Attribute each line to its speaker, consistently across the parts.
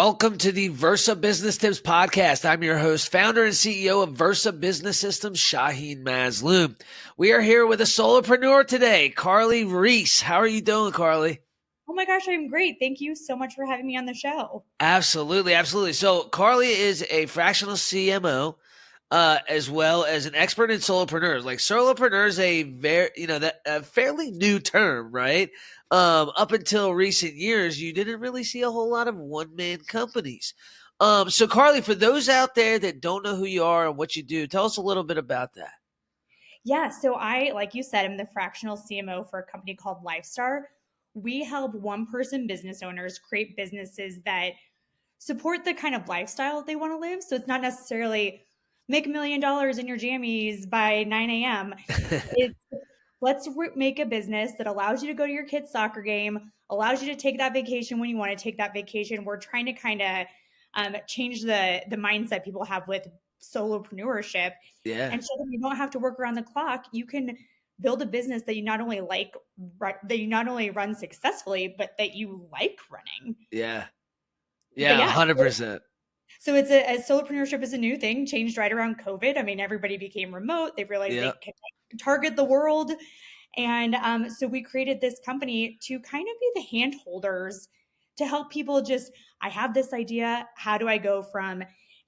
Speaker 1: Welcome to the Versa Business Tips Podcast. I'm your host, founder and CEO of Versa Business Systems, Shaheen Mazloom. We are here with a solopreneur today, Carly Ries. How are you doing, Carly?
Speaker 2: Oh my gosh, I'm great. Thank you so much for having me on the show.
Speaker 1: Absolutely, absolutely. So Carly is a fractional CMO, as well as an expert in solopreneurs. Like solopreneur is a a fairly new term, right? Up until recent years, you didn't really see a whole lot of one-man companies. So Carly, for those out there that don't know who you are and what you do, tell us a little bit about that.
Speaker 2: Yeah, so like you said, I'm the fractional CMO for a company called Lifestar. We help one-person business owners create businesses that support the kind of lifestyle they want to live. So it's not necessarily make $1 million in your jammies by 9 a.m. It's make a business that allows you to go to your kid's soccer game, allows you to take that vacation when you want to take that vacation. We're trying to kind of change the mindset people have with solopreneurship,
Speaker 1: Yeah.
Speaker 2: and so that you don't have to work around the clock. You can build a business that you not only run successfully, but that you like running.
Speaker 1: Yeah.
Speaker 2: But
Speaker 1: Yeah,
Speaker 2: yeah,
Speaker 1: 100%.
Speaker 2: so as solopreneurship is a new thing, changed right around COVID. I mean, everybody became remote. They realized
Speaker 1: Yeah.
Speaker 2: they could target the world. And so we created this company to kind of be the hand holders to help people I have this idea. How do I go from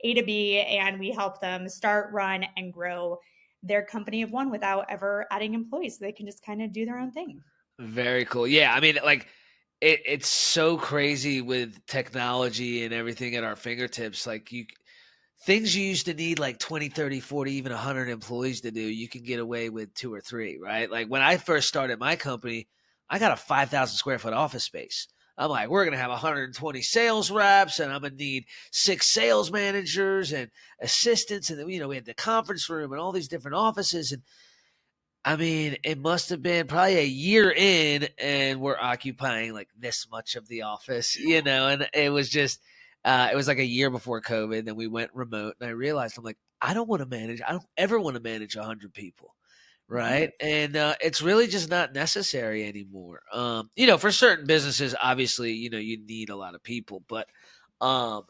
Speaker 2: A to B? And we help them start, run, and grow their company of one without ever adding employees. So they can just kind of do their own thing.
Speaker 1: Very cool. Yeah, I mean, like it's so crazy with technology and everything at our fingertips. Like things you used to need like 20, 30, 40, even 100 employees to do, you can get away with 2 or 3, right? Like when I first started my company, I got a 5,000 square foot office space. I'm like, we're going to have 120 sales reps and I'm going to need 6 sales managers and assistants. And then, we had the conference room and all these different offices. And I mean, it must have been probably a year in, and we're occupying like this much of the office, and it was just, it was like a year before COVID. Then we went remote, and I realized I don't ever want to manage 100 people,
Speaker 2: No.
Speaker 1: right? And it's really just not necessary anymore. For certain businesses, obviously, you need a lot of people, but um,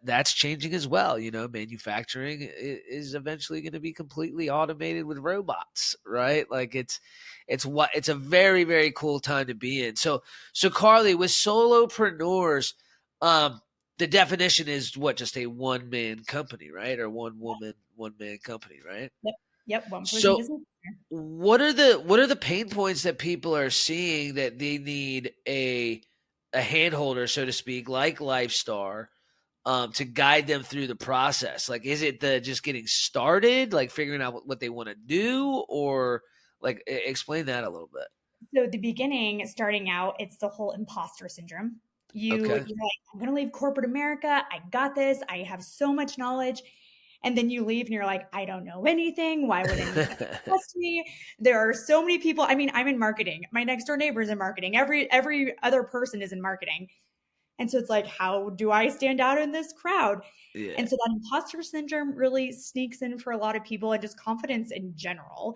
Speaker 1: that's changing as well. Manufacturing is eventually going to be completely automated with robots, right? Like it's a very, very cool time to be in. So Carly, with solopreneurs, the definition is what? Just a one man company, right? Or one woman, one man company, right?
Speaker 2: Yep. Yep. One person
Speaker 1: So
Speaker 2: business.
Speaker 1: what are the pain points that people are seeing that they need a handholder, so to speak, like Lifestar, to guide them through the process? Like, is it the just getting started, like figuring out what they want to do, or like explain that a little bit?
Speaker 2: So the beginning, starting out, it's the whole imposter syndrome. You're
Speaker 1: Okay.
Speaker 2: like, I'm going to leave corporate America. I got this. I have so much knowledge. And then you leave and you're like, I don't know anything. Why would anyone trust me? There are so many people. I mean, I'm in marketing. My next door neighbor is in marketing. Every other person is in marketing. And so it's like, how do I stand out in this crowd?
Speaker 1: Yeah.
Speaker 2: And so that imposter syndrome really sneaks in for a lot of people, and just confidence in general,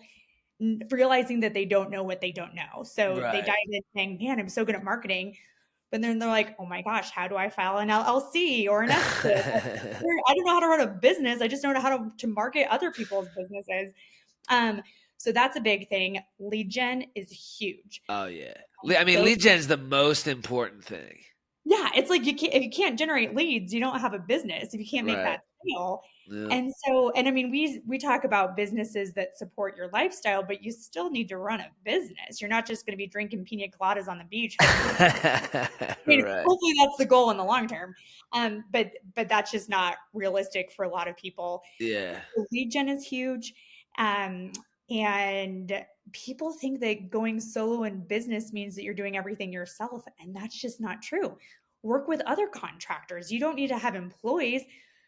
Speaker 2: realizing that they don't know what they don't know. So they
Speaker 1: Right.
Speaker 2: dive in saying, man, I'm so good at marketing. But then they're like, oh my gosh, how do I file an LLC or an S corp? I don't know how to run a business. I just don't know how to market other people's businesses. Um, so that's a big thing. Lead gen is huge.
Speaker 1: Oh yeah. I mean,
Speaker 2: Those
Speaker 1: lead gen is the most important thing.
Speaker 2: Yeah, it's like if you can't generate leads, you don't have a business. If you can't make
Speaker 1: Right.
Speaker 2: that sale.
Speaker 1: Yeah.
Speaker 2: And I mean, we talk about businesses that support your lifestyle, but you still need to run a business. You're not just going to be drinking pina coladas on the beach. I mean,
Speaker 1: Right.
Speaker 2: hopefully that's the goal in the long term. But that's just not realistic for a lot of people.
Speaker 1: Yeah.
Speaker 2: So lead gen is huge. Um, and people think that going solo in business means that you're doing everything yourself. And that's just not true. Work with other contractors. You don't need to have employees.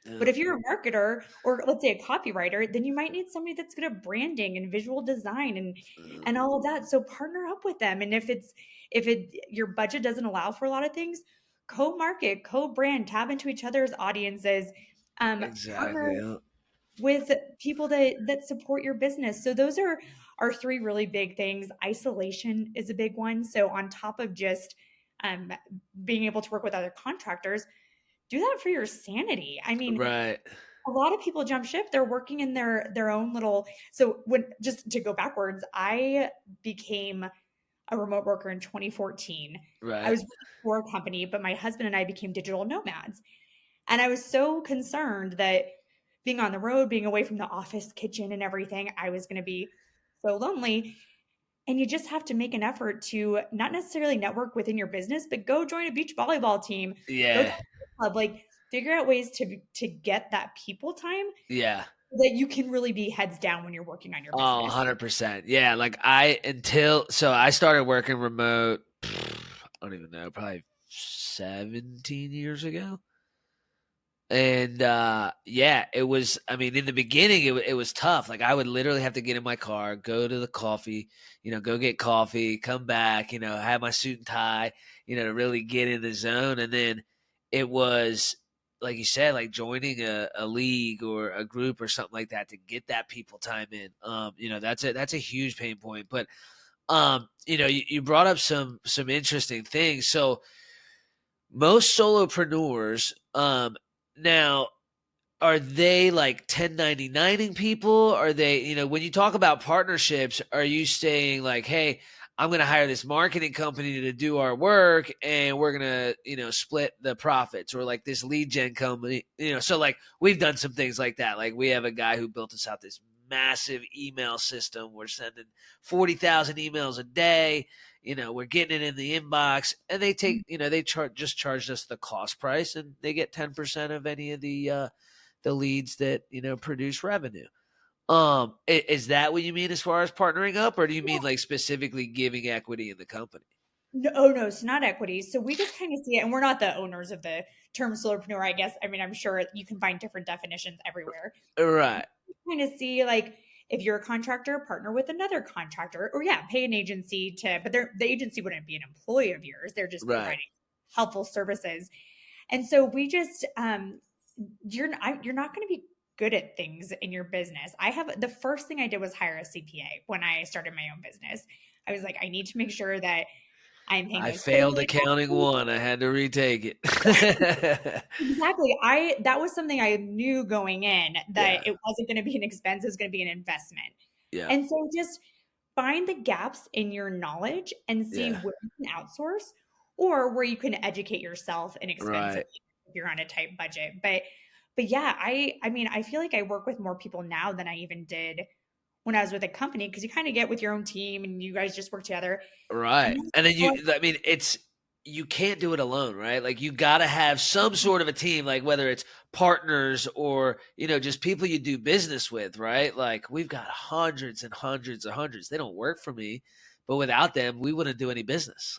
Speaker 2: But
Speaker 1: Yeah.
Speaker 2: if you're a marketer, or let's say a copywriter, then you might need somebody that's good at branding and visual design
Speaker 1: Yeah.
Speaker 2: and all of that. So partner up with them. And if it your budget doesn't allow for a lot of things, co-market, co-brand, tap into each other's audiences,
Speaker 1: Exactly.
Speaker 2: partner
Speaker 1: Yeah.
Speaker 2: with people that support your business. So those are three really big things. Isolation is a big one. So on top of just um, being able to work with other contractors, do that for your sanity. I mean,
Speaker 1: Right.
Speaker 2: a lot of people jump ship. They're working in their own little. So when, just to go backwards, I became a remote worker in 2014. I
Speaker 1: Right.
Speaker 2: was working for a company, but my husband and I became digital nomads. And I was so concerned that being on the road, being away from the office kitchen and everything, I was going to be so lonely. And you just have to make an effort to not necessarily network within your business, but go join a beach volleyball team, go to
Speaker 1: Yeah.
Speaker 2: a club, like figure out ways to get that people time
Speaker 1: Yeah.
Speaker 2: that you can really be heads down when you're working on your
Speaker 1: Oh,
Speaker 2: business.
Speaker 1: 100%. Yeah, like I started working remote, I don't even know, probably 17 years ago. And yeah, it was, I mean, in the beginning it was tough. Like I would literally have to get in my car, go to the coffee, go get coffee, come back, have my suit and tie, to really get in the zone. And then it was like you said, like joining a league or a group or something like that to get that people time in. That's a huge pain point. But you brought up some interesting things. So most solopreneurs, now, are they like 1099ing people? Are they, when you talk about partnerships, are you saying like, hey, I'm going to hire this marketing company to do our work and we're going to, split the profits, or like this lead gen company, so like we've done some things like that. Like we have a guy who built us out this massive email system. We're sending 40,000 emails a day. We're getting it in the inbox, and they take, they charged us the cost price, and they get 10% of any of the leads that produce revenue. Is that what you mean as far as partnering up, or do you mean like specifically giving equity in the company?
Speaker 2: No, oh no, it's not equity. So we just kind of see it, and we're not the owners of the term solopreneur, I guess. I mean, I'm sure you can find different definitions everywhere.
Speaker 1: Right,
Speaker 2: Kind of see like if you're a contractor, partner with another contractor, or yeah, pay an agency to, but the agency wouldn't be an employee of yours. They're just
Speaker 1: right,
Speaker 2: providing helpful services. And so we just, you're not going to be good at things in your business. I have the first thing I did was hire a CPA when I started my own business. I was like, I need to make sure that I'm paying
Speaker 1: I
Speaker 2: those
Speaker 1: failed
Speaker 2: quarterly
Speaker 1: accounting
Speaker 2: taxes.
Speaker 1: one. I had to retake it.
Speaker 2: Exactly. That was something I knew going in that
Speaker 1: Yeah,
Speaker 2: it wasn't going to be an expense, it was going to be an investment.
Speaker 1: yeah,
Speaker 2: And so just find the gaps in your knowledge and see
Speaker 1: yeah,
Speaker 2: where you can outsource or where you can educate yourself inexpensively
Speaker 1: right,
Speaker 2: if you're on a tight budget. But yeah, I mean, I feel like I work with more people now than I even did when I was with a company because you kind of get with your own team and you guys just work together. And
Speaker 1: right.
Speaker 2: that's
Speaker 1: And then
Speaker 2: all I-
Speaker 1: I mean, you can't do it alone, right? Like you got to have some sort of a team, like whether it's partners or, just people you do business with, right? Like we've got hundreds and hundreds and hundreds. They don't work for me, but without them, we wouldn't do any business.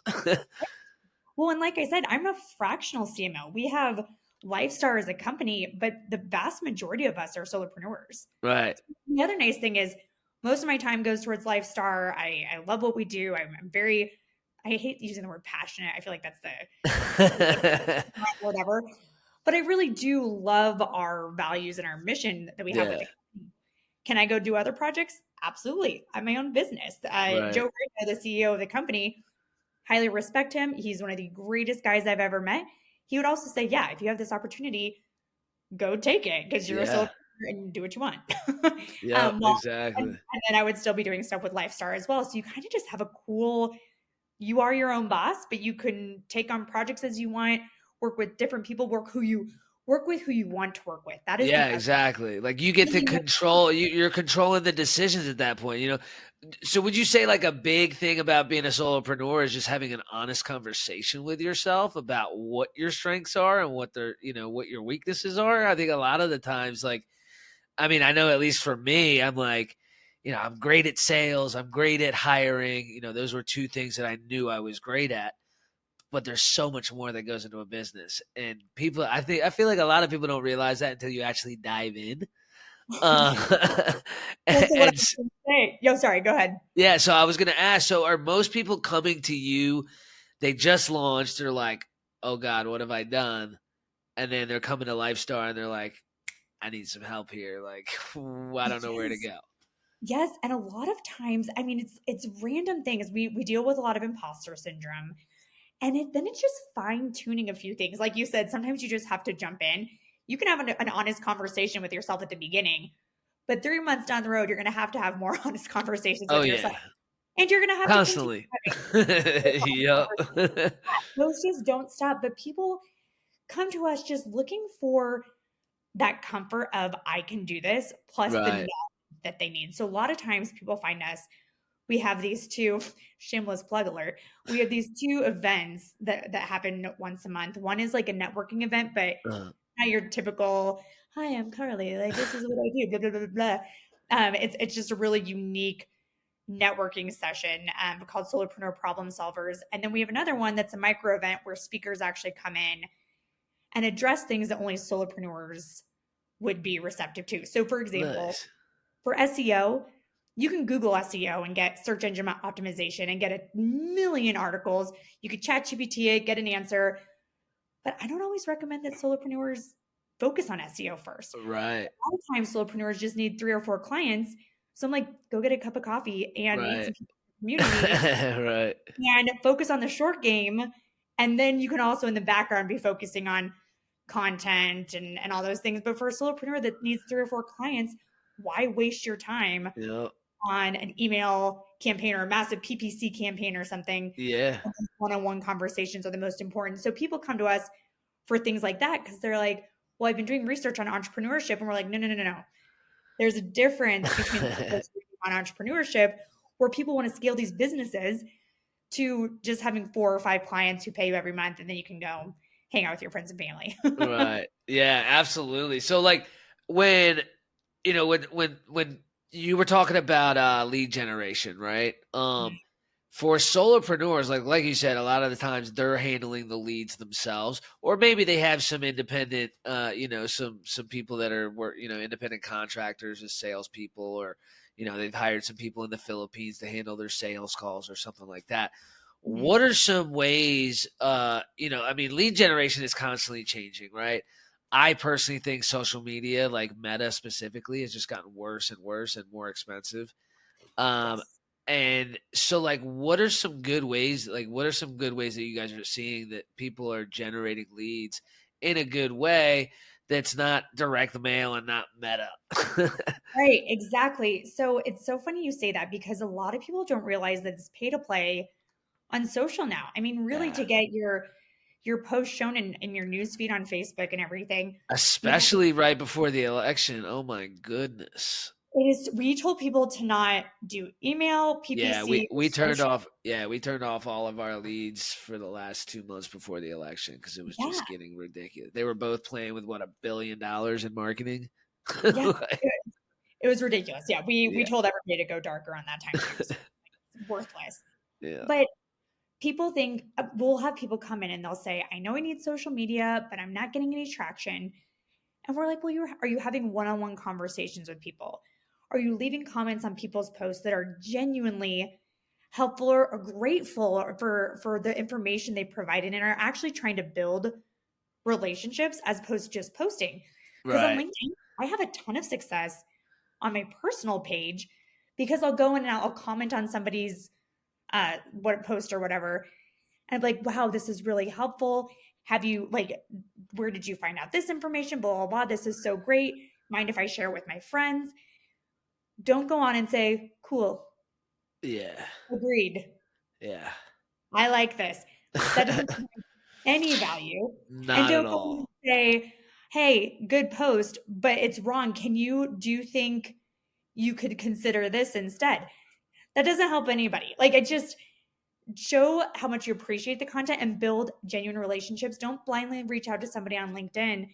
Speaker 2: well, and like I said, I'm a fractional CMO. We have Lifestar as a company, but the vast majority of us are solopreneurs.
Speaker 1: Right.
Speaker 2: The other nice thing is most of my time goes towards Lifestar. I love what we do. I'm very, I hate using the word passionate. I feel like that's the whatever. But I really do love our values and our mission that we have with
Speaker 1: Yeah.
Speaker 2: the company. Can I go do other projects? Absolutely. I'm my own business.
Speaker 1: Right.
Speaker 2: Joe Rita, the CEO of the company, highly respect him. He's one of the greatest guys I've ever met. He would also say, yeah, if you have this opportunity, go take it because you're a solo
Speaker 1: Yeah.
Speaker 2: and do what you want.
Speaker 1: Yep.
Speaker 2: Well, and,
Speaker 1: Exactly.
Speaker 2: and then I would still be doing stuff with Lifestar as well. So you kind of just have a cool, you are your own boss, but you can take on projects as you want, work with different people, work with who you want to work with. That is the
Speaker 1: Yeah,
Speaker 2: other
Speaker 1: exactly. Like you get to control, you're controlling the decisions at that point. So would you say like a big thing about being a solopreneur is just having an honest conversation with yourself about what your strengths are and what your weaknesses are? I think a lot of the times, like, I mean, I know at least for me, I'm like, I'm great at sales, I'm great at hiring. Those were two things that I knew I was great at, but there's so much more that goes into a business. And I feel like a lot of people don't realize that until you actually dive in. Uh,
Speaker 2: Well, so what I
Speaker 1: and
Speaker 2: was going to say, yo, sorry, go ahead.
Speaker 1: yeah, so I was going to ask, so are most people coming to you, they just launched, they're like, oh God, what have I done? And then they're coming to Lifestar and they're like, I need some help here. Like, I don't know where to
Speaker 2: Yes.
Speaker 1: go.
Speaker 2: Yes, and a lot of times, I mean, it's random things. We deal with a lot of imposter syndrome. Then it's just fine tuning a few things. Like you said, sometimes you just have to jump in. You can have an honest conversation with yourself at the beginning, but 3 months down the road, you're going to have more honest conversations
Speaker 1: Oh
Speaker 2: with yourself.
Speaker 1: yeah,
Speaker 2: And you're going to have to continue
Speaker 1: constantly.
Speaker 2: having those honest
Speaker 1: Yep.
Speaker 2: conversations. Those just don't stop. But people come to us just looking for that comfort of, I can do this, plus the
Speaker 1: Right.
Speaker 2: knowledge that they need. So a lot of times people find us, we have these two, shameless plug alert, we have these two events that happen once a month. One is like a networking event, but
Speaker 1: Uh,
Speaker 2: not your typical, hi, I'm Carly, like this is what I do, blah, blah, blah, blah. It's just a really unique networking session called Solopreneur Problem Solvers. And then we have another one that's a micro event where speakers actually come in and address things that only solopreneurs would be receptive to. So, for example,
Speaker 1: nice.
Speaker 2: for SEO, you can Google SEO and get search engine optimization and get a million articles. You could chat GPT it, get an answer. But I don't always recommend that solopreneurs focus on SEO first.
Speaker 1: Right.
Speaker 2: A lot of times, solopreneurs just need 3 or 4 clients. So I'm like, go get a cup of coffee and meet
Speaker 1: Right.
Speaker 2: some people in the community
Speaker 1: Right.
Speaker 2: and focus on the short game. And then you can also in the background be focusing on content and all those things. But for a solopreneur that needs 3 or 4 clients, why waste your time
Speaker 1: Yep.
Speaker 2: on an email campaign or a massive PPC campaign or something?
Speaker 1: Yeah.
Speaker 2: One-on-one conversations are the most important. So people come to us for things like that because they're like, well, I've been doing research on entrepreneurship. And we're like, no, no, no, no, no. There's a difference between on entrepreneurship where people want to scale these businesses to just having 4 or 5 clients who pay you every month and then you can go hang out with your friends and family.
Speaker 1: Right. Yeah, absolutely. So like when when you were talking about lead generation, right? For solopreneurs, like you said, a lot of the times they're handling the leads themselves, or maybe they have some independent, some people that are independent contractors as salespeople, or they've hired some people in the Philippines to handle their sales calls or something like that.
Speaker 2: Mhm.
Speaker 1: What are some ways? I mean, lead generation is constantly changing, right? I personally think social media, like Meta specifically, has just gotten worse and worse and more expensive. Um,
Speaker 2: Yes.
Speaker 1: and so like what are some good ways what are some good ways that you guys are seeing that people are generating leads in a good way that's not direct mail and not meta?
Speaker 2: Right, exactly. So it's so funny you say that because a lot of people don't realize that it's pay to play on social now. I mean, really
Speaker 1: Yeah.
Speaker 2: to get your post shown in your news feed on Facebook and everything, you have to
Speaker 1: Especially right before the election. Oh my goodness.
Speaker 2: it is we told people to not do email,
Speaker 1: Yeah,
Speaker 2: PPC, or
Speaker 1: we turned
Speaker 2: social.
Speaker 1: off we turned off all of our leads for the last 2 months before the election because it was
Speaker 2: Yeah.
Speaker 1: just getting ridiculous. They were both playing with what, $1 billion in marketing.
Speaker 2: Yeah.
Speaker 1: Like,
Speaker 2: It was ridiculous. Yeah, we
Speaker 1: yeah.
Speaker 2: told everybody to go dark around that time too. So it's worthless.
Speaker 1: Yeah.
Speaker 2: But people think we'll have people come in and they'll say, "I know I need social media, but I'm not getting any traction." And we're like, "Well, are you having one-on-one conversations with people? Are you leaving comments on people's posts that are genuinely helpful or grateful for the information they provided and are actually trying to build relationships as opposed to just posting?" Because on
Speaker 1: Right.
Speaker 2: LinkedIn, I have a ton of success on my personal page because I'll go in and I'll comment on somebody's what post or whatever. And I'm like, wow, this is really helpful. Have you like where did you find out this information? Blah blah blah. This is so great. Mind if I share it with my friends? Don't go on and say, cool,
Speaker 1: Yeah.
Speaker 2: agreed.
Speaker 1: Yeah.
Speaker 2: I like this. That doesn't provide any value. And
Speaker 1: Not at
Speaker 2: don't go on and
Speaker 1: all.
Speaker 2: say, hey, good post, but it's wrong. Do you think you could consider this instead? That doesn't help anybody. Like it just show how much you appreciate the content and build genuine relationships. Don't blindly reach out to somebody on LinkedIn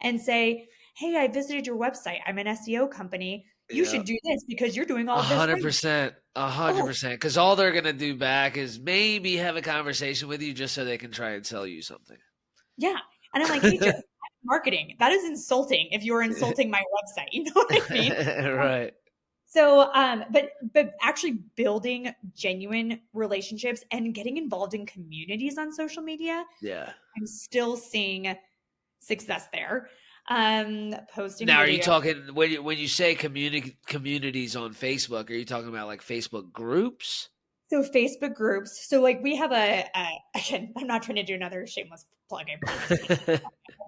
Speaker 2: and say, hey, I visited your website. I'm an SEO company. You
Speaker 1: Yeah.
Speaker 2: should do this because you're doing
Speaker 1: A
Speaker 2: all of this
Speaker 1: hundred
Speaker 2: right.
Speaker 1: percent. A hundred
Speaker 2: Oh,
Speaker 1: percent. Because all they're gonna do back is maybe have a conversation with you just so they can try and sell you something.
Speaker 2: yeah. And I'm like, hey, Joe, marketing. That is insulting if you're insulting my website. You know what I mean?
Speaker 1: Right.
Speaker 2: So, but actually building genuine relationships and getting involved in communities on social media,
Speaker 1: Yeah.
Speaker 2: I'm still seeing success there. Posting
Speaker 1: Now, are you
Speaker 2: video.
Speaker 1: talking when you say communities on Facebook? Are you talking about like Facebook groups?
Speaker 2: So Facebook groups. So like we have again, I'm not trying to do another shameless plug, I promise. But as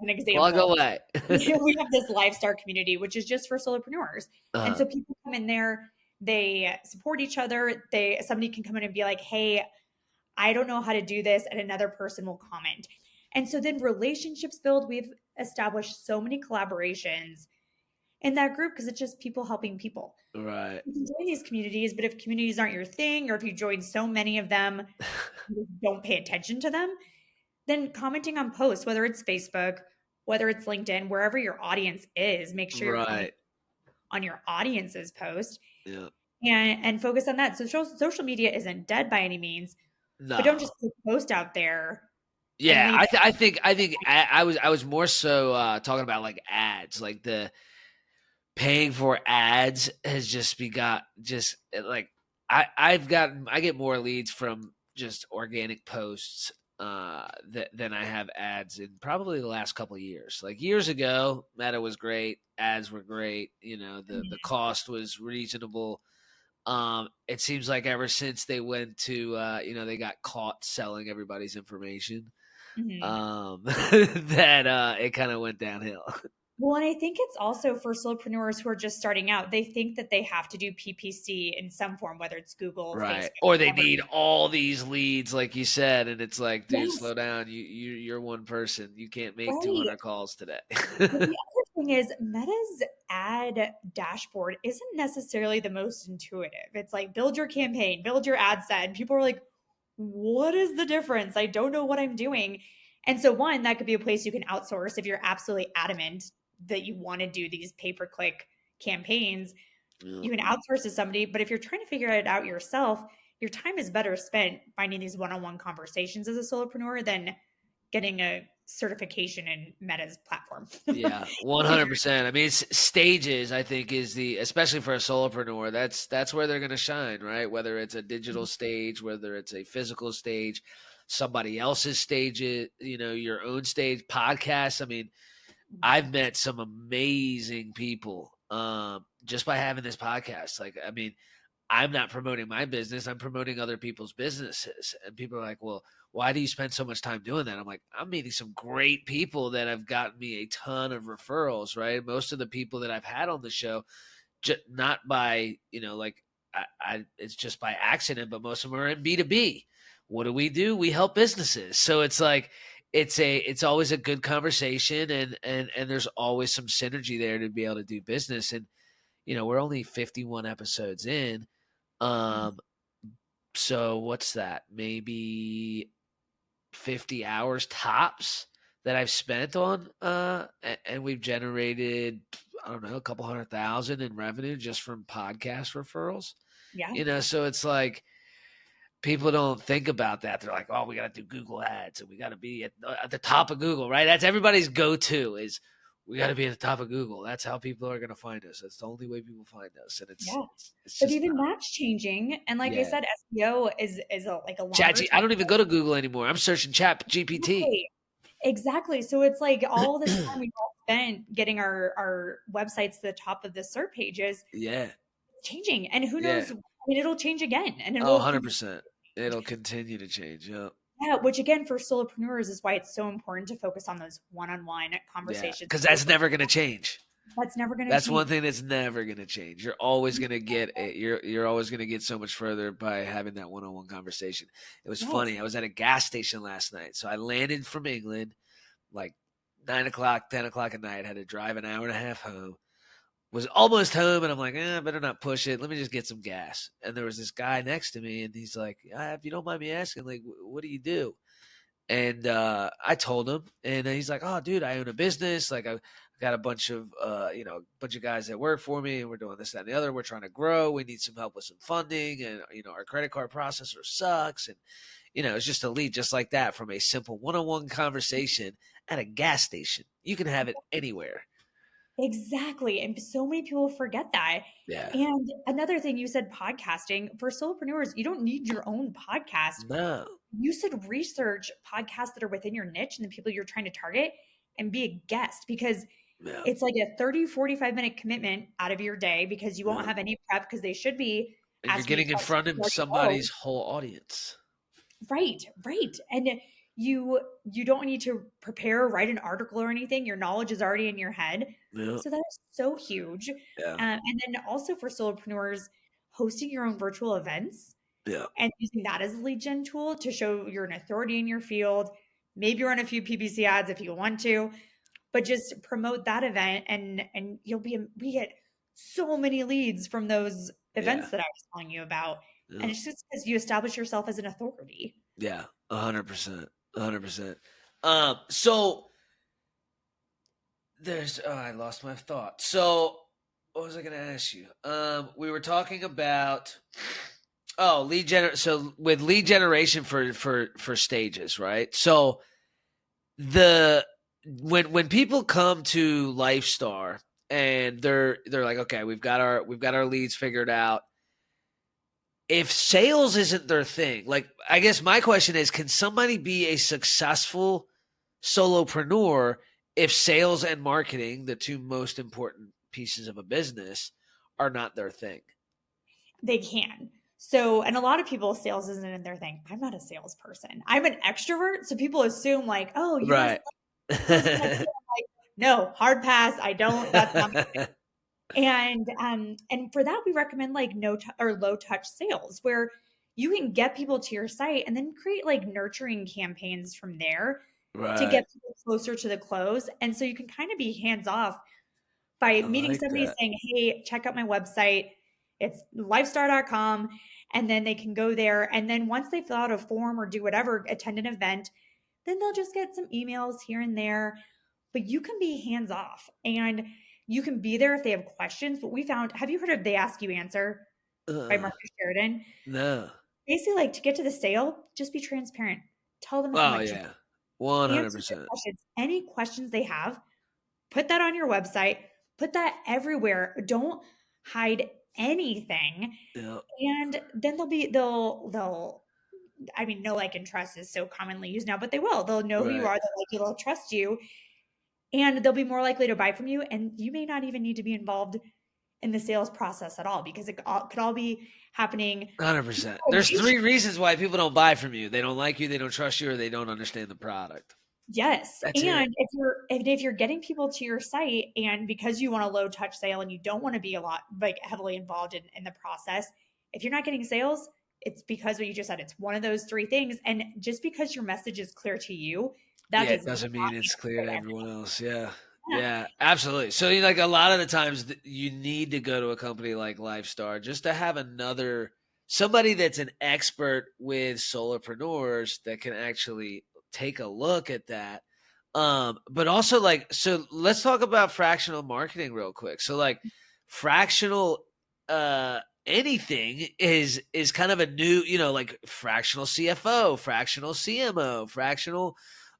Speaker 2: an
Speaker 1: Plug
Speaker 2: example,
Speaker 1: away.
Speaker 2: we have this Lifestar community, which is just for solopreneurs. And
Speaker 1: uh,
Speaker 2: so people come in there, they support each other. Somebody can come in and be like, hey, I don't know how to do this, and another person will comment. And so then relationships build. We've established so many collaborations in that group because it's just people helping people.
Speaker 1: right.
Speaker 2: You can join these communities, but if communities aren't your thing, or if you join so many of them, you don't pay attention to them, then commenting on posts, whether it's Facebook, whether it's LinkedIn, wherever your audience is, make sure you're commenting
Speaker 1: Right.
Speaker 2: on your audience's post
Speaker 1: Yeah.
Speaker 2: and focus on that. So social media isn't dead by any means, but don't
Speaker 1: No.
Speaker 2: just put a post out there and
Speaker 1: Yeah,
Speaker 2: leave it.
Speaker 1: I think I was more so talking about like ads, like the paying for ads has just begot just like I get more leads from just organic posts than I have ads in probably the last couple of years. Like years ago, Meta was great, ads were great, you know, the cost was reasonable. It seems like ever since they went to you know, they got caught selling everybody's information,
Speaker 2: Mhm.
Speaker 1: that it kind of went downhill.
Speaker 2: Well, and I think it's also for solopreneurs who are just starting out. They think that they have to do PPC in some form, whether it's Google,
Speaker 1: Right.
Speaker 2: Facebook,
Speaker 1: Or they
Speaker 2: whatever.
Speaker 1: need all these leads, like you said, and it's like, dude,
Speaker 2: Yes,
Speaker 1: slow down. You're one person. You can't make
Speaker 2: right.
Speaker 1: 200 calls today.
Speaker 2: But the other thing is Meta's ad dashboard isn't necessarily the most intuitive. It's like build your campaign, build your ad set. And people are like, what is the difference? I don't know what I'm doing. And so one, that could be a place you can outsource if you're absolutely adamant that you want to do these pay-per-click campaigns.
Speaker 1: Yeah.
Speaker 2: You can outsource to somebody, but if you're trying to figure it out yourself, your time is better spent finding these one-on-one conversations as a solopreneur than getting a certification in Meta's platform.
Speaker 1: Yeah,
Speaker 2: Because
Speaker 1: 100%. I mean, it's stages, I think, is the especially for a solopreneur, that's where they're gonna shine, right? Whether it's a digital stage, whether it's a physical stage, somebody else's stage, you know, your own stage, podcasts. I mean, I've met some amazing people just by having this podcast. Like, I mean, I'm not promoting my business, I'm promoting other people's businesses. And people are like, well, why do you spend so much time doing that? I'm like, I'm meeting some great people that have gotten me a ton of referrals, right? Most of the people that I've had on the show, not by, you know, like, it's just by accident, but most of them are in B2B. What do? We help businesses. So it's like, it's always a good conversation, and there's always some synergy there to be able to do business. And, you know, we're only 51 episodes in. Um, so what's that? Maybe 50 hours tops that I've spent on and we've generated, I don't know, a couple 100,000 in revenue just from podcast referrals.
Speaker 2: yeah,
Speaker 1: You know, so it's like people don't think about that. They're like, "Oh, we got to do Google ads and we got to be at the top of Google," right? That's everybody's go-to is we got to be at the top of Google. That's how people are going to find us. That's the only way people find us, and
Speaker 2: yeah.
Speaker 1: it's
Speaker 2: But
Speaker 1: just
Speaker 2: even
Speaker 1: not.
Speaker 2: that's changing. And like I
Speaker 1: Yeah.
Speaker 2: said, SEO is like a
Speaker 1: Chat
Speaker 2: longer
Speaker 1: I
Speaker 2: term.
Speaker 1: don't even go to Google anymore. I'm searching Chat GPT.
Speaker 2: Exactly. Exactly. So it's like all this time we all spent getting our websites to the top of the SERP pages
Speaker 1: Yeah.
Speaker 2: changing. And who
Speaker 1: Yeah.
Speaker 2: knows? I mean, it'll change again and
Speaker 1: Oh,
Speaker 2: it'll continue.
Speaker 1: 100%. It'll continue to change. Yeah.
Speaker 2: Yeah, which again for solopreneurs is why it's so important to focus on those one-on-one
Speaker 1: Yeah.
Speaker 2: conversations.
Speaker 1: Because that's never going to change.
Speaker 2: That's never going to
Speaker 1: That's one
Speaker 2: change.
Speaker 1: thing that's never going to change. You're always going to get it. You're always going to get so much further by having that one-on-one conversation. It was
Speaker 2: Yes.
Speaker 1: funny. I was at a gas station last night. So I landed from England like 9 o'clock, 10 o'clock at night. Had to drive an hour and a half home. Was almost home, and I'm like, better not push it. Let me just get some gas. And there was this guy next to me, and he's like, if you don't mind me asking, like, what do you do? And I told him, and he's like, "Oh, dude, I own a business. Like, I got a bunch of, a bunch of guys that work for me, and we're doing this, that, and the other. We're trying to grow. We need some help with some funding, and our credit card processor sucks, and it's just a lead, just like that, from a simple one-on-one conversation at a gas station. You can have it anywhere.
Speaker 2: Exactly. And so many people forget that.
Speaker 1: Yeah.
Speaker 2: And another thing you said podcasting for solopreneurs, you don't need your own podcast.
Speaker 1: No.
Speaker 2: You should research podcasts that are within your niche and the people you're trying to target and be a guest because
Speaker 1: Yeah.
Speaker 2: it's like a 30, 45 minute commitment out of your day because you won't
Speaker 1: Yeah.
Speaker 2: have any prep because they should be.
Speaker 1: And you're
Speaker 2: asking you
Speaker 1: getting in
Speaker 2: questions
Speaker 1: front
Speaker 2: you
Speaker 1: of
Speaker 2: already know.
Speaker 1: somebody's whole audience.
Speaker 2: Right, right. And you don't need to prepare, write an article or anything. Your knowledge is already in your head.
Speaker 1: Yeah.
Speaker 2: So that is so huge.
Speaker 1: Yeah.
Speaker 2: And then also for solopreneurs, hosting your own virtual events
Speaker 1: Yeah.
Speaker 2: and using that as a lead gen tool to show you're an authority in your field. Maybe run a few PPC ads if you want to, but just promote that event and we get so many leads from those
Speaker 1: Yeah.
Speaker 2: events that I was telling you about.
Speaker 1: Yeah.
Speaker 2: And it's just because you establish yourself as an authority.
Speaker 1: Yeah. 100%. 100%. So there's I lost my thought. So what was I going to ask you? We were talking about so with lead generation for stages, right? So the when people come to Lifestar and they're like, okay, we've got our leads figured out. If sales isn't their thing, like I guess my question is, can somebody be a successful solopreneur if sales and marketing, the two most important pieces of a business, are not their thing?
Speaker 2: They can. So, and a lot of people, sales isn't in their thing. I'm not a salesperson. I'm an extrovert. So people assume like, oh, you must
Speaker 1: Right.
Speaker 2: like closing that deal. I'm like, no, hard pass. I don't. That's not. And for that, we recommend like or low touch sales where you can get people to your site and then create like nurturing campaigns from there to
Speaker 1: Right.
Speaker 2: get people closer to the close. And so you can kind of be hands off by
Speaker 1: I
Speaker 2: meeting
Speaker 1: like
Speaker 2: somebody
Speaker 1: that.
Speaker 2: saying, hey, check out my website. It's lifestar.com. And then they can go there. And then once they fill out a form or do whatever, attend an event, then they'll just get some emails here and there. But you can be hands off and you can be there if they have questions. But we found, have you heard of They Ask You Answer by
Speaker 1: Uh,
Speaker 2: Marcus Sheridan?
Speaker 1: no.
Speaker 2: Basically, like to get to the sale, just be transparent. Tell them how
Speaker 1: Oh
Speaker 2: much you
Speaker 1: yeah.
Speaker 2: answer their
Speaker 1: 100%.
Speaker 2: questions. Any questions they have, put that on your website, put that everywhere. Don't hide anything.
Speaker 1: Yeah.
Speaker 2: And then they'll I mean, know, like, and trust is so commonly used now, but they will. They'll know who you
Speaker 1: Right.
Speaker 2: are, they'll like you, they'll trust you, and they'll be more likely to buy from you. And you may not even need to be involved in the sales process at all because could all be happening
Speaker 1: 100%. There's
Speaker 2: remotely.
Speaker 1: three reasons why people don't buy from you. They don't like you, they don't trust you, or they don't understand the product.
Speaker 2: Yes,
Speaker 1: That's it.
Speaker 2: and if you're getting people to your site and because you want a low touch sale and you don't want to be a lot like heavily involved in the process, if you're not getting sales, it's because what you just said. It's one of those three things. And just because your message is clear to you, that
Speaker 1: Yeah, it
Speaker 2: does
Speaker 1: doesn't
Speaker 2: not
Speaker 1: mean
Speaker 2: mean
Speaker 1: it's
Speaker 2: it's
Speaker 1: clear
Speaker 2: clear
Speaker 1: to
Speaker 2: to
Speaker 1: everyone else. Yeah.
Speaker 2: everyone.
Speaker 1: Yeah, absolutely. So, like a lot of the times you need to go to a company like Lifestar just to have another somebody that's an expert with solopreneurs that can actually take a look at that. But also like so let's talk about fractional marketing real quick. So like fractional anything is kind of a new, like fractional CFO, fractional CMO, fractional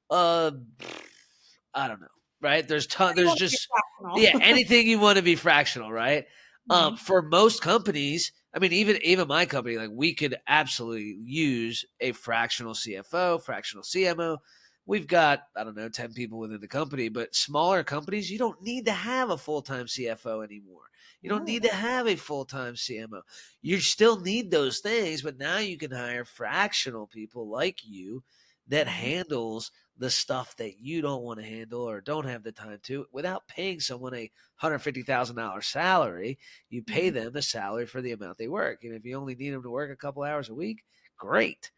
Speaker 1: uh, I don't know, right?
Speaker 2: Yeah.
Speaker 1: There's
Speaker 2: Want to be
Speaker 1: just yeah,
Speaker 2: fractional.
Speaker 1: anything you want to be fractional, right?
Speaker 2: Mhm.
Speaker 1: For most companies, I mean, even my company, like we could absolutely use a fractional CFO, fractional CMO. We've got I don't know 10 people within the company, but smaller companies, you don't need to have a full time CFO anymore. You don't need
Speaker 2: No.
Speaker 1: to have a full time CMO. You still need those things, but now you can hire fractional people like you that
Speaker 2: Mhm.
Speaker 1: handles the stuff that you don't want to handle or don't have the time to without paying someone a $150,000 salary. You pay
Speaker 2: Mhm.
Speaker 1: them a salary for the amount they work. And if you only need them to work a couple hours a week, great.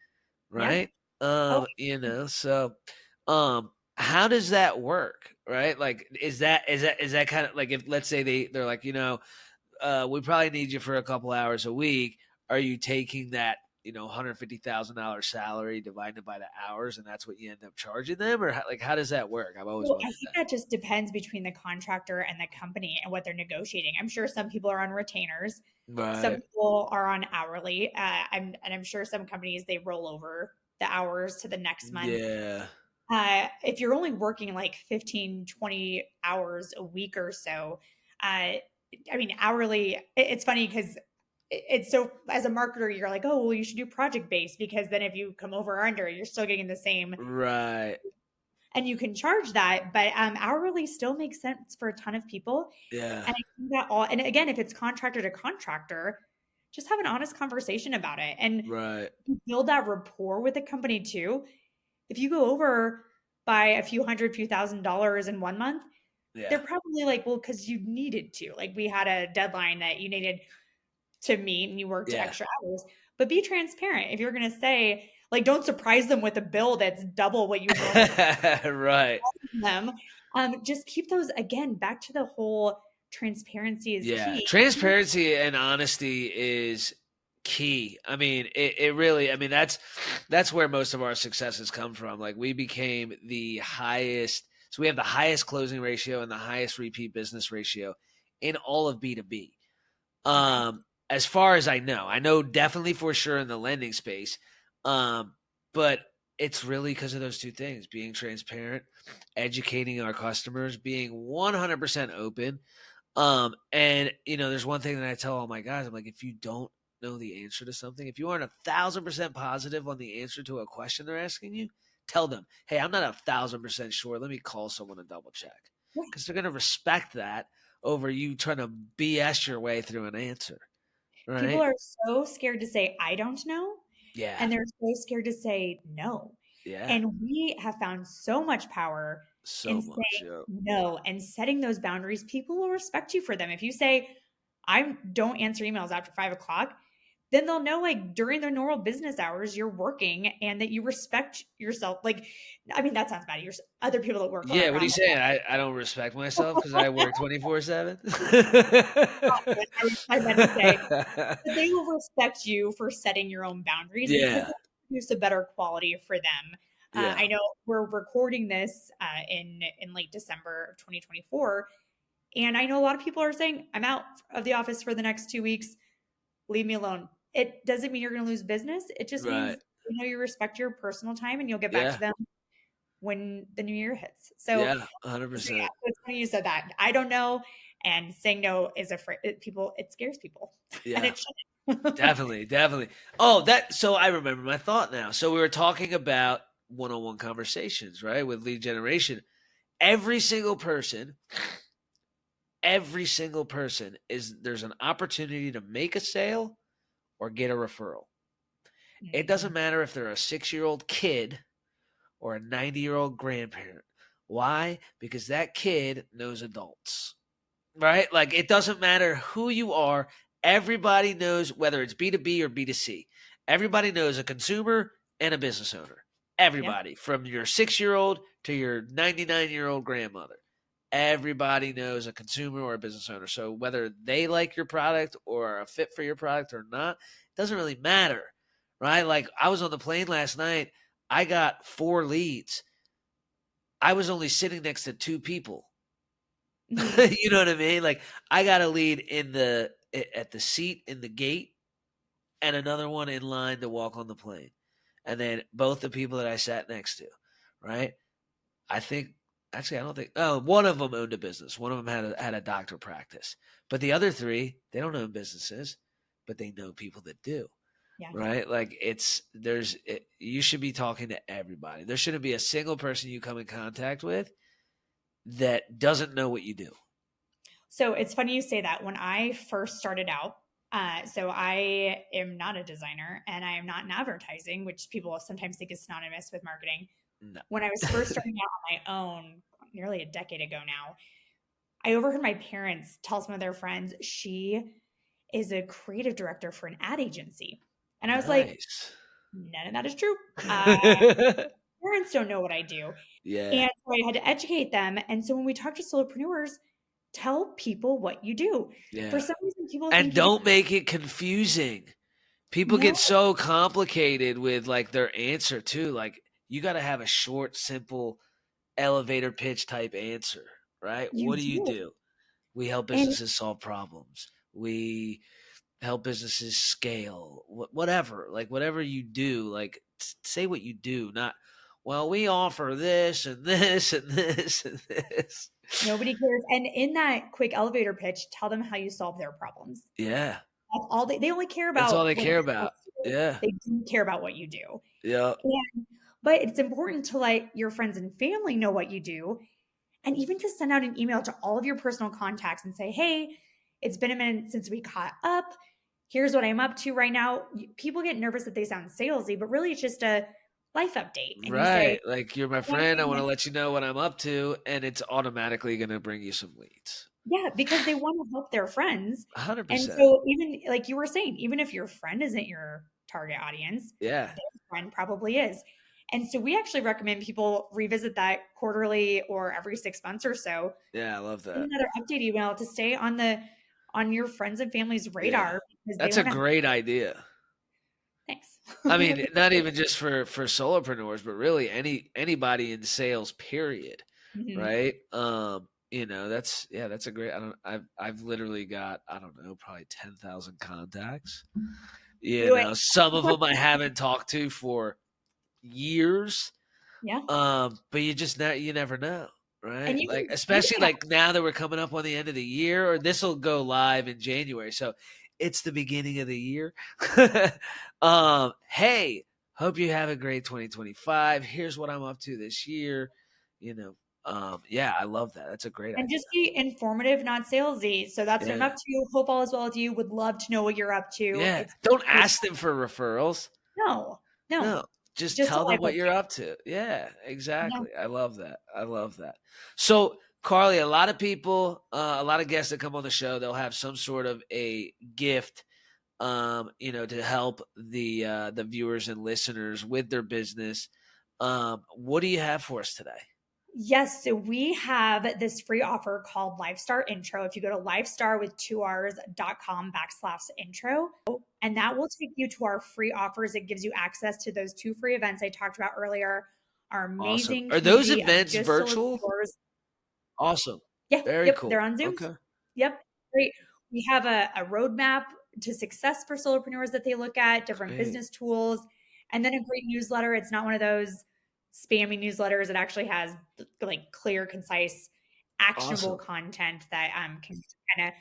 Speaker 2: Yeah.
Speaker 1: Right.
Speaker 2: Oh,
Speaker 1: So how does that work? Right. Like, is that kind of like if let's say they're like, we probably need you for a couple hours a week. Are you taking that, $150,000 salary divided by the hours, and that's what you end up charging them, or how does that work? I've always
Speaker 2: well, I
Speaker 1: wondered
Speaker 2: think that just depends between the contractor and the company and what they're negotiating. I'm sure some people are on retainers,
Speaker 1: that.
Speaker 2: some
Speaker 1: Right.
Speaker 2: people are on hourly, and I'm sure some companies they roll over the hours to the next month.
Speaker 1: Yeah.
Speaker 2: If you're only working like 15, 20 hours a week or so, I mean, hourly, it's funny because it's so, as a marketer, you're like, oh, well, you should do project based because then if you come over or under, you're still getting the same
Speaker 1: Right.
Speaker 2: and you can charge that. But hourly still makes sense for a ton of people.
Speaker 1: Yeah.
Speaker 2: And I think that all, and again, if it's contractor to contractor, just have an honest conversation about it. And
Speaker 1: Right.
Speaker 2: build that rapport with the company too. If you go over by a few hundred, few $1,000s in 1 month, they're
Speaker 1: Yeah.
Speaker 2: probably like, well, because you needed to. Like we had a deadline that you needed to meet and you worked
Speaker 1: Yeah.
Speaker 2: extra hours. But be transparent. If you're gonna say, like, don't surprise them with a bill that's double what you would normally
Speaker 1: Right.
Speaker 2: give them. Just keep those again back to the whole transparency is
Speaker 1: Yeah,
Speaker 2: key.
Speaker 1: transparency and honesty is key. I mean, it really. I mean, that's where most of our successes come from. Like we became the highest. So we have the highest closing ratio and the highest repeat business ratio in all of B2B.
Speaker 2: Okay.
Speaker 1: As far as I know definitely for sure in the lending space. But it's really because of those two things: being transparent, educating our customers, being 100% open, and there's one thing that I tell all my guys. I'm like, if you don't know the answer to something, if you aren't 1,000% positive on the answer to a question they're asking you, tell them, hey, I'm not 1,000% sure. Let me call someone and double check.
Speaker 2: Yeah.
Speaker 1: Because they're gonna respect that over you trying to BS your way through an answer.
Speaker 2: People
Speaker 1: Right?
Speaker 2: are so scared to say, I don't know.
Speaker 1: Yeah.
Speaker 2: And they're so scared to say no.
Speaker 1: Yeah.
Speaker 2: And we have found so much power in
Speaker 1: So much.
Speaker 2: saying
Speaker 1: Yeah.
Speaker 2: no and setting those boundaries. People will respect you for them. If you say, I don't answer emails after 5 o'clock, then they'll know like during their normal business hours, you're working and that you respect yourself. Like, I mean, that sounds bad. You're other people that work
Speaker 1: Yeah. What are you
Speaker 2: around
Speaker 1: saying? I don't respect myself because I
Speaker 2: the
Speaker 1: work 24/7.
Speaker 2: I meant to say, but they will respect you for setting your own boundaries because
Speaker 1: Yeah.
Speaker 2: that produce a better quality for them.
Speaker 1: Yeah.
Speaker 2: I know we're recording this in late December of 2024, and I know a lot of people are saying, "I'm out of the office for the next 2 weeks. Leave me alone." It doesn't mean you're going to lose business. It just means
Speaker 1: Right.
Speaker 2: you respect your personal time, and you'll get back to
Speaker 1: Yeah.
Speaker 2: them when the new year hits.
Speaker 1: Yeah.
Speaker 2: So yeah,
Speaker 1: 100%.
Speaker 2: it's funny you said that. I don't know, and saying no is afraid. It scares people, and
Speaker 1: Yeah.
Speaker 2: it shouldn't.
Speaker 1: Definitely, definitely. Oh, so I remember my thought now. So we were talking about one-on-one conversations, right? With lead generation. Every single person, every single person there's an opportunity to make a sale or get a referral. It doesn't
Speaker 2: Mhm.
Speaker 1: matter if they're a 6-year-old kid or a 90-year-old grandparent. Why? Because that kid knows adults. Right? Like it doesn't matter who you are. Everybody knows whether it's B2B or B2C. Everybody knows a consumer and a business owner.
Speaker 2: Yeah.
Speaker 1: Everybody from your 6-year-old to your 99-year-old grandmother. Everybody knows a consumer or a business owner. So whether they like your product or are a fit for your product or not, it doesn't really matter. Right? Like I was on the plane last night. I got 4 leads. I was only sitting next to 2 people.
Speaker 2: Mhm.
Speaker 1: You know what I mean? Like I got a lead at the seat in the gate and another one in line to walk on the plane. And then both the people that I sat next to, right? I think actually I don't think one of them owned a business. One of them had a doctor practice. But the other 3, they don't own businesses, but they know people that do.
Speaker 2: Yeah.
Speaker 1: Right? Like you should be talking to everybody. There shouldn't be a single person you come in contact with that doesn't know what you do.
Speaker 2: So it's funny you say that. When I first started out, so I am not a designer and I am not in advertising, which people sometimes think is synonymous with marketing.
Speaker 1: No.
Speaker 2: When I was first starting out on my own, nearly a decade ago now, I overheard my parents tell some of their friends she is a creative director for an ad agency. And I was like,
Speaker 1: Nice.
Speaker 2: none of that is true. Parents don't know what I do.
Speaker 1: Yeah,
Speaker 2: And so I had to educate them. And so when we talk to solopreneurs, tell people what you do. For
Speaker 1: yeah.
Speaker 2: some reason, people
Speaker 1: And
Speaker 2: think you
Speaker 1: don't make it confusing. People
Speaker 2: no,
Speaker 1: get so complicated with, like, their answer too, like, you gotta have a short, simple, elevator pitch type answer, right?
Speaker 2: you
Speaker 1: What do you
Speaker 2: do.
Speaker 1: do? We help
Speaker 2: And
Speaker 1: businesses solve problems. We help businesses scale. Whatever, like, whatever you do, like, say what you do, not, "Well, we offer this and this and this and this."
Speaker 2: nobody cares. And in that quick elevator pitch, tell them how you solve their problems.
Speaker 1: Yeah.
Speaker 2: That's all they only care
Speaker 1: That's all
Speaker 2: about
Speaker 1: they
Speaker 2: what
Speaker 1: care
Speaker 2: they're
Speaker 1: about.
Speaker 2: supposed to do.
Speaker 1: Yeah.
Speaker 2: They do care about what you do.
Speaker 1: Yeah.
Speaker 2: And but it's important to let your friends and family know what you do and even to send out an email to all of your personal contacts and say, "Hey, it's been a minute since we caught up. here's what I'm up to right now. People get nervous that they sound salesy, but really it's just a life update. And you say,
Speaker 1: Right. Like, "You're my
Speaker 2: one
Speaker 1: friend, I
Speaker 2: thing
Speaker 1: wanna
Speaker 2: that,
Speaker 1: let you know what I'm up to," and it's automatically gonna bring you some leads.
Speaker 2: yeah, because they want to help their friends. And
Speaker 1: 100%.
Speaker 2: so, even like you were saying, even if your friend isn't your target audience,
Speaker 1: Yeah.
Speaker 2: their friend probably is. And so, we actually recommend people revisit that quarterly or every 6 months or so.
Speaker 1: Yeah, I love
Speaker 2: Send
Speaker 1: that.
Speaker 2: another update email to stay on your friends and family's
Speaker 1: Yeah.
Speaker 2: radar because they
Speaker 1: That's a
Speaker 2: want to.
Speaker 1: great idea.
Speaker 2: Thanks.
Speaker 1: I mean, not even just for solopreneurs, but really anybody in sales, period,
Speaker 2: Mhm.
Speaker 1: right? That's yeah, that's a great. I've literally got, I don't know, probably 10,000 contacts.
Speaker 2: Do it.
Speaker 1: Some of them I haven't talked to for years.
Speaker 2: Yeah.
Speaker 1: But you never know,
Speaker 2: And
Speaker 1: right?
Speaker 2: you
Speaker 1: Like,
Speaker 2: can
Speaker 1: especially like now that we're coming up on the end of the year, or this will go live in January, so it's the beginning of the year. Hey, hope you have a great 2025. Here's what I'm up to this year. You know, yeah, I love that. That's a great
Speaker 2: and
Speaker 1: idea.
Speaker 2: just be informative, not salesy. So that's what I'm
Speaker 1: Yeah,
Speaker 2: up to. Hope all is well with you. Would love to know what you're up to.
Speaker 1: yeah.
Speaker 2: It's
Speaker 1: Don't ask them for referrals.
Speaker 2: no, no,
Speaker 1: No, just
Speaker 2: just a
Speaker 1: tell them
Speaker 2: life
Speaker 1: what you're
Speaker 2: update.
Speaker 1: up to. Yeah,
Speaker 2: Yeah.
Speaker 1: exactly. I love that. I love that. So, Carly, a lot of people, a lot of guests that come on the show, they'll have some sort of a gift, to help the viewers and listeners with their business. What do you have for us today?
Speaker 2: Yes, so we have this free offer called Lifestar Intro. If you go to lifestar with 2rs.com/intro, and that will take you to our free offers. It gives you access to those two free events I talked about earlier, our
Speaker 1: Awesome.
Speaker 2: amazing
Speaker 1: Are those
Speaker 2: community of
Speaker 1: events
Speaker 2: just
Speaker 1: virtual?
Speaker 2: solopreneurs.
Speaker 1: Awesome.
Speaker 2: Yeah,
Speaker 1: Very
Speaker 2: yep, they're
Speaker 1: cool.
Speaker 2: on Zooms.
Speaker 1: Okay.
Speaker 2: Yep, great. We have a roadmap to success for solopreneurs that they look at, different
Speaker 1: Great.
Speaker 2: business tools, and then a great newsletter. It's not one of those spammy newsletters. It actually has like clear, concise, actionable
Speaker 1: Awesome.
Speaker 2: content that can kind of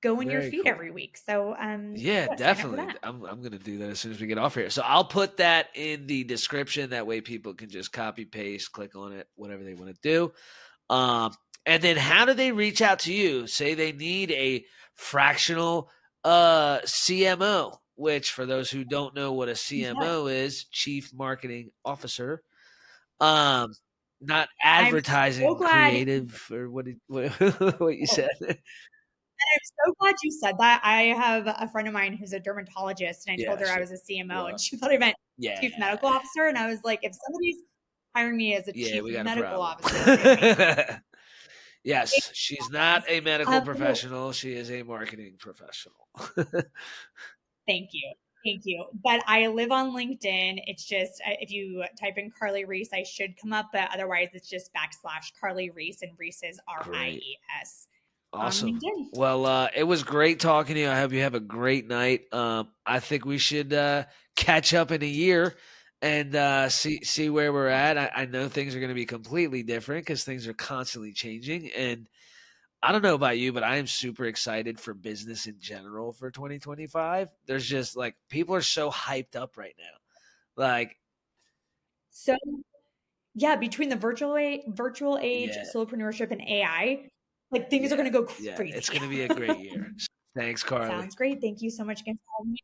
Speaker 2: go in your
Speaker 1: Very
Speaker 2: feed
Speaker 1: cool.
Speaker 2: every week. So
Speaker 1: Yeah,
Speaker 2: yeah, sign up for
Speaker 1: definitely.
Speaker 2: that.
Speaker 1: I'm gonna do that as soon as we get off here. So I'll put that in the description. That way, people can just copy paste, click on it, whatever they want to do. Um, and then how do they reach out to you? Say they need a fractional CMO, which for those who don't know what a
Speaker 2: Yes.
Speaker 1: CMO is, Chief Marketing Officer. Um, Not
Speaker 2: I'm so
Speaker 1: advertising
Speaker 2: glad.
Speaker 1: creative or what what you said.
Speaker 2: I'm so glad you said that. I have a friend of mine who's a dermatologist, and I told
Speaker 1: Yeah,
Speaker 2: her I
Speaker 1: sure.
Speaker 2: was a CMO, and
Speaker 1: Well,
Speaker 2: she thought I meant
Speaker 1: yeah.
Speaker 2: chief medical officer. And I was like, if somebody's hiring me as a
Speaker 1: Yeah,
Speaker 2: chief
Speaker 1: we got a
Speaker 2: medical
Speaker 1: problem.
Speaker 2: officer, it's going to be
Speaker 1: Yes, she's not a medical
Speaker 2: well,
Speaker 1: professional. She is a marketing professional.
Speaker 2: thank you. Thank you. But I live on LinkedIn. It's just, if you type in Carly Reese, I should come up, but otherwise it's just /Carly Reese, and Reese is
Speaker 1: Great.
Speaker 2: Ries on
Speaker 1: Awesome.
Speaker 2: LinkedIn.
Speaker 1: Well, it was great talking to you. I hope you have a great night. I think we should catch up in a year and see where we're at. I know things are going to be completely different because things are constantly changing. And I don't know about you, but I am super excited for business in general for 2025. There's just like people are so hyped up right now. Like,
Speaker 2: So yeah, between the virtual age,
Speaker 1: yeah,
Speaker 2: solopreneurship, and AI, like things are
Speaker 1: yeah,
Speaker 2: going to go
Speaker 1: yeah. It's
Speaker 2: crazy.
Speaker 1: going to be a great year. Thanks, Carly.
Speaker 2: Sounds great. Thank you so much again for having me.